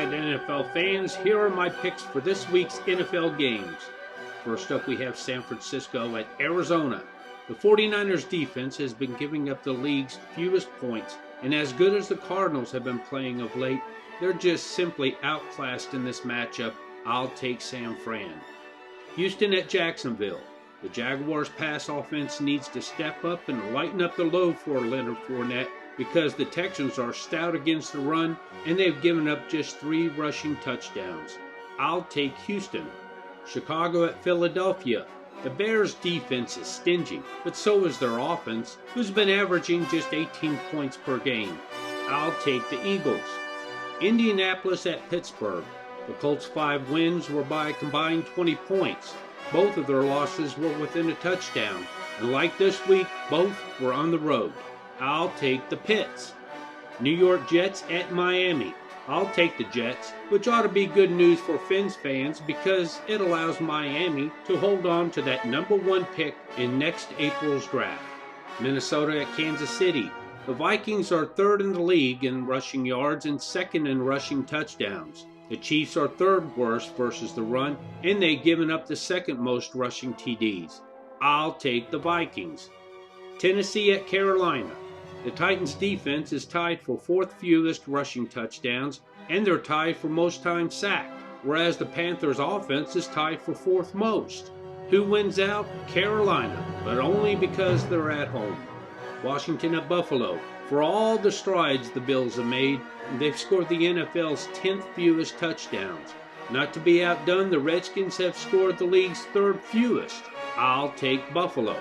right, NFL fans, here are my picks for this week's NFL games. First up, we have San Francisco at Arizona. The 49ers defense has been giving up the league's fewest points, and as good as the Cardinals have been playing of late, they're just simply outclassed in this matchup. I'll take San Fran. Houston at Jacksonville. The Jaguars' pass offense needs to step up and lighten up the load for Leonard Fournette because the Texans are stout against the run and they've given up just 3 rushing touchdowns. I'll take Houston. Chicago at Philadelphia. The Bears' defense is stingy, but so is their offense, who's been averaging just 18 points per game. I'll take the Eagles. Indianapolis at Pittsburgh. The Colts' 5 wins were by a combined 20 points. Both of their losses were within a touchdown, and like this week, both were on the road. I'll take the Pits. New York Jets at Miami. I'll take the Jets, which ought to be good news for Fins fans because it allows Miami to hold on to that number 1 pick in next April's draft. Minnesota at Kansas City. The Vikings are 3rd in the league in rushing yards and 2nd in rushing touchdowns. The Chiefs are 3rd worst versus the run, and they've given up the 2nd most rushing TDs. I'll take the Vikings. Tennessee at Carolina. The Titans' defense is tied for 4th fewest rushing touchdowns, and they're tied for most times sacked, whereas the Panthers' offense is tied for 4th most. Who wins out? Carolina, but only because they're at home. Washington at Buffalo. For all the strides the Bills have made, they've scored the NFL's 10th fewest touchdowns. Not to be outdone, the Redskins have scored the league's 3rd fewest. I'll take Buffalo.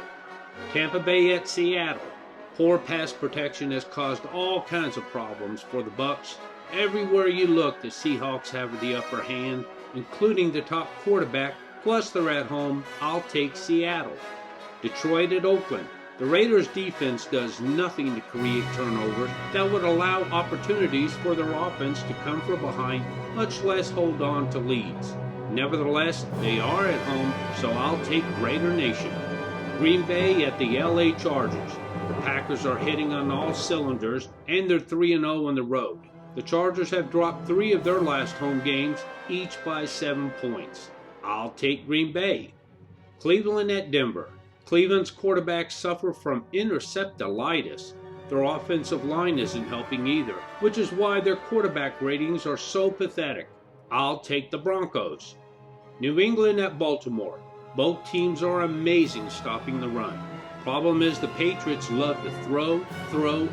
Tampa Bay at Seattle. Poor pass protection has caused all kinds of problems for the Bucs. Everywhere you look, the Seahawks have the upper hand, including the top quarterback, plus they're at home. I'll take Seattle. Detroit at Oakland. The Raiders' defense does nothing to create turnovers that would allow opportunities for their offense to come from behind, much less hold on to leads. Nevertheless, they are at home, so I'll take Raider Nation. Green Bay at the LA Chargers. The Packers are hitting on all cylinders, and they're 3-0 on the road. The Chargers have dropped 3 of their last home games, each by 7 points. I'll take Green Bay. Cleveland at Denver. Cleveland's quarterbacks suffer from interceptolitis. Their offensive line isn't helping either, which is why their quarterback ratings are so pathetic. I'll take the Broncos. New England at Baltimore. Both teams are amazing stopping the run. Problem is the Patriots love to throw,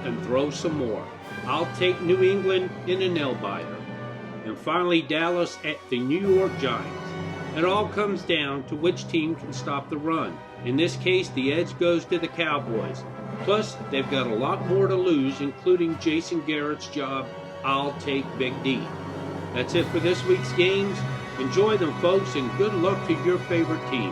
and throw some more. I'll take New England in a nail-biter. And finally, Dallas at the New York Giants. It all comes down to which team can stop the run. In this case, the edge goes to the Cowboys. Plus, they've got a lot more to lose, including Jason Garrett's job. I'll take Big D. That's it for this week's games. Enjoy them, folks, and good luck to your favorite team.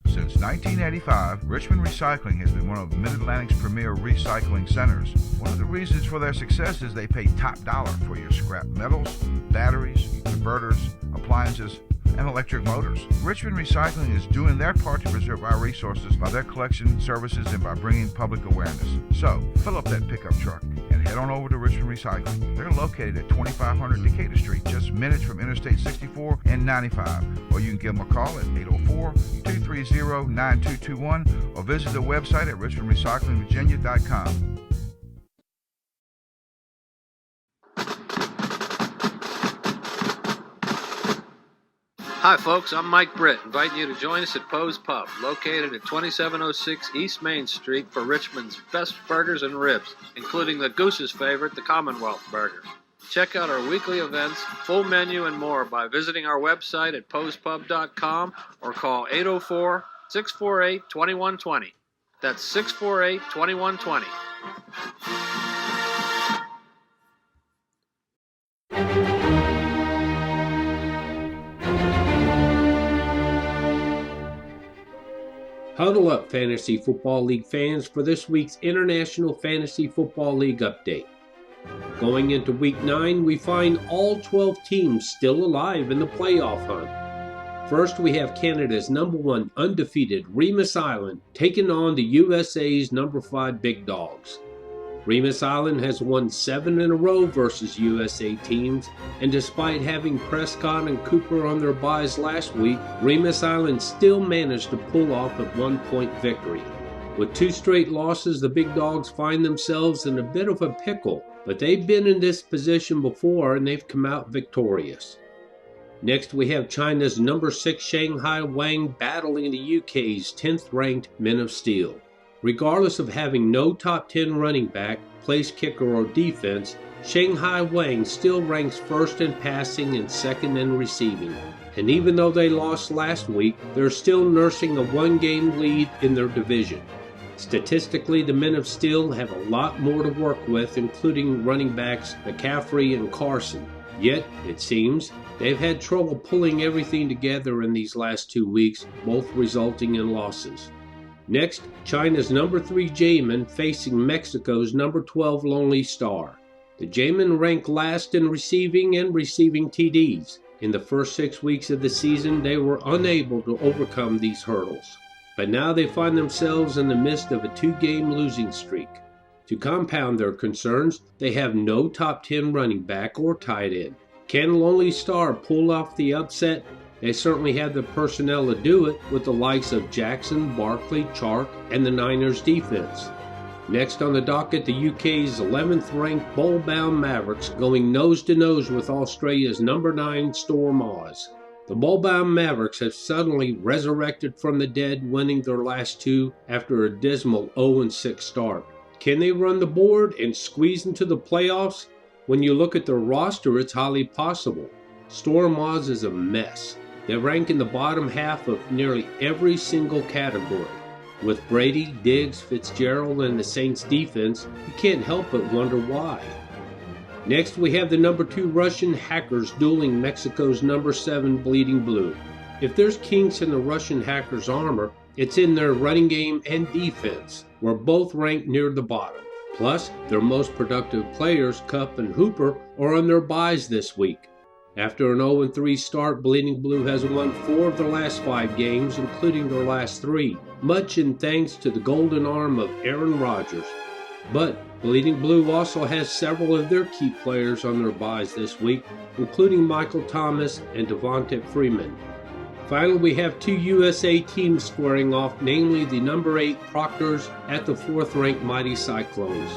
Since 1985, Richmond Recycling has been one of Mid-Atlantic's premier recycling centers. One of the reasons for their success is they pay top dollar for your scrap metals, batteries, converters, appliances, and electric motors. Richmond Recycling is doing their part to preserve our resources by their collection services and by bringing public awareness. So, fill up that pickup truck and head on over to Richmond Recycling. They're located at 2500 Decatur Street, just minutes from Interstate 64 and 95. Or you can give them a call at 804-230-9221 or visit their website at richmondrecyclingvirginia.com. Hi folks, I'm Mike Britt, inviting you to join us at Poe's Pub, located at 2706 East Main Street for Richmond's best burgers and ribs, including the Goose's favorite, the Commonwealth Burgers. Check out our weekly events, full menu, and more by visiting our website at poespub.com or call 804-648-2120. That's 648-2120. Huddle up, Fantasy Football League fans, for this week's International Fantasy Football League update. Going into Week 9, we find all 12 teams still alive in the playoff hunt. First, we have Canada's number 1 undefeated Remus Island taking on the USA's number 5 Big Dogs. Remus Island has won 7 in a row versus USA teams, and despite having Prescott and Cooper on their byes last week, Remus Island still managed to pull off a 1-point victory. With 2 straight losses, the Big Dogs find themselves in a bit of a pickle, but they've been in this position before and they've come out victorious. Next, we have China's number 6 Shanghai Wang battling the UK's 10th ranked Men of Steel. Regardless of having no top 10 running back, place kicker, or defense, Shanghai Wang still ranks first in passing and second in receiving. And even though they lost last week, they're still nursing a 1-game lead in their division. Statistically, the Men of Steel have a lot more to work with, including running backs McCaffrey and Carson. Yet, it seems, they've had trouble pulling everything together in these last 2 weeks, both resulting in losses. Next, China's number 3 Jaymen facing Mexico's number 12 Lonely Star. The Jaymen rank last in receiving and receiving TDs. In the first 6 weeks of the season, they were unable to overcome these hurdles. But now they find themselves in the midst of a 2-game losing streak. To compound their concerns, they have no top 10 running back or tight end. Can Lonely Star pull off the upset? They certainly have the personnel to do it with the likes of Jackson, Barkley, Chark, and the Niners defense. Next on the docket, the UK's 11th ranked bowl-bound Mavericks going nose-to-nose with Australia's number 9 Storm Oz. The bowl-bound Mavericks have suddenly resurrected from the dead, winning their last 2 after a dismal 0-6 start. Can they run the board and squeeze into the playoffs? When you look at their roster, it's highly possible. Storm Oz is a mess. They rank in the bottom half of nearly every single category. With Brady, Diggs, Fitzgerald, and the Saints defense, you can't help but wonder why. Next, we have the number 2 Russian Hackers dueling Mexico's number 7 Bleeding Blue. If there's kinks in the Russian Hackers' armor, it's in their running game and defense, where both rank near the bottom. Plus, their most productive players, Kupp and Hooper, are on their byes this week. After an 0-3 start, Bleeding Blue has won 4 of their last 5 games, including their last 3, much in thanks to the golden arm of Aaron Rodgers. But Bleeding Blue also has several of their key players on their byes this week, including Michael Thomas and Devonta Freeman. Finally, we have 2 USA teams squaring off, namely the number 8 Proctors at the 4th ranked Mighty Cyclones.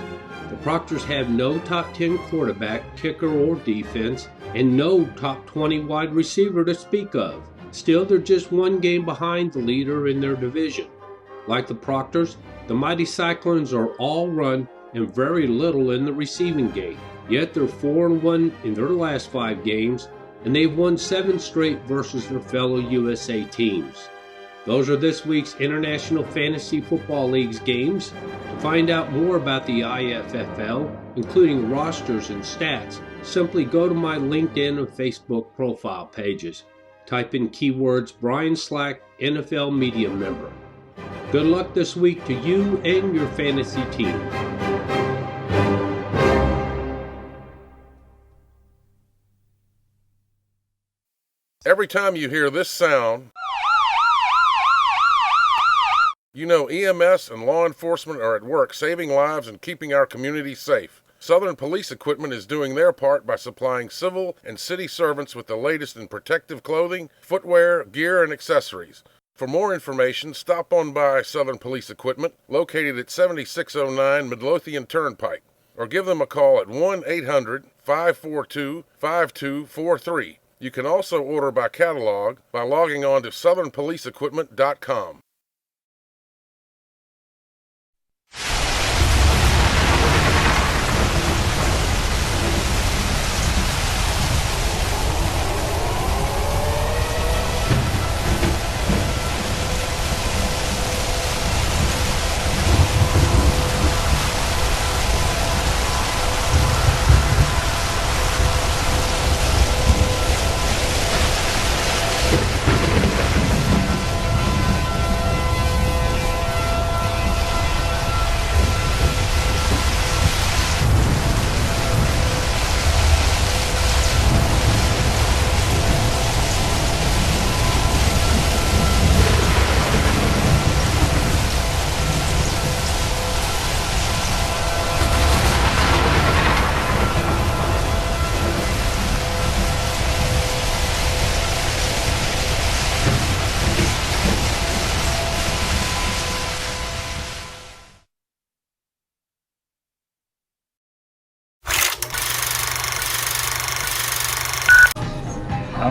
The Proctors have no top 10 quarterback, kicker, or defense, and no top 20 wide receiver to speak of. Still, they're just 1 game behind the leader in their division. Like the Proctors, the Mighty Cyclones are all run and very little in the receiving game. Yet they're 4-1 in their last 5 games, and they've won 7 straight versus their fellow USA teams. Those are this week's International Fantasy Football League's games. To find out more about the IFFL, including rosters and stats, simply go to my LinkedIn and Facebook profile pages. Type in keywords Brian Slack, NFL Media Member. Good luck this week to you and your fantasy team. Every time you hear this sound, you know EMS and law enforcement are at work saving lives and keeping our community safe. Southern Police Equipment is doing their part by supplying civil and city servants with the latest in protective clothing, footwear, gear, and accessories. For more information, stop on by Southern Police Equipment, located at 7609 Midlothian Turnpike, or give them a call at 1-800-542-5243. You can also order by catalog by logging on to southernpoliceequipment.com.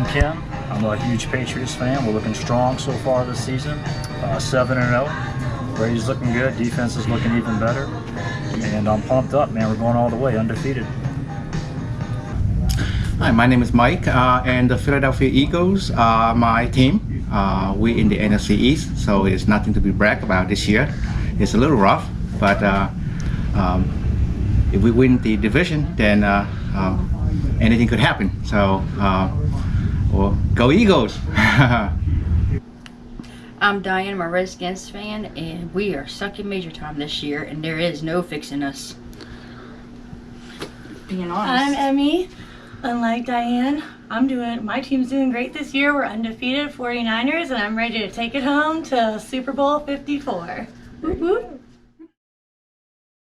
I'm Ken. I'm a huge Patriots fan. We're looking strong so far this season. 7-0. Brady's looking good. Defense is looking even better. And I'm pumped up, man. We're going all the way, undefeated. Hi, my name is Mike, and the Philadelphia Eagles are my team. We're in the NFC East, so it's nothing to be bragged about this year. It's a little rough, but if we win the division, then anything could happen. So, well, go Eagles! I'm Diane, I'm a Redskins fan, and we are sucking major time this year, and there is no fixing us. Being honest. I'm Emmy. Unlike Diane, my team's doing great this year. We're undefeated 49ers, and I'm ready to take it home to Super Bowl 54. Whoop whoop.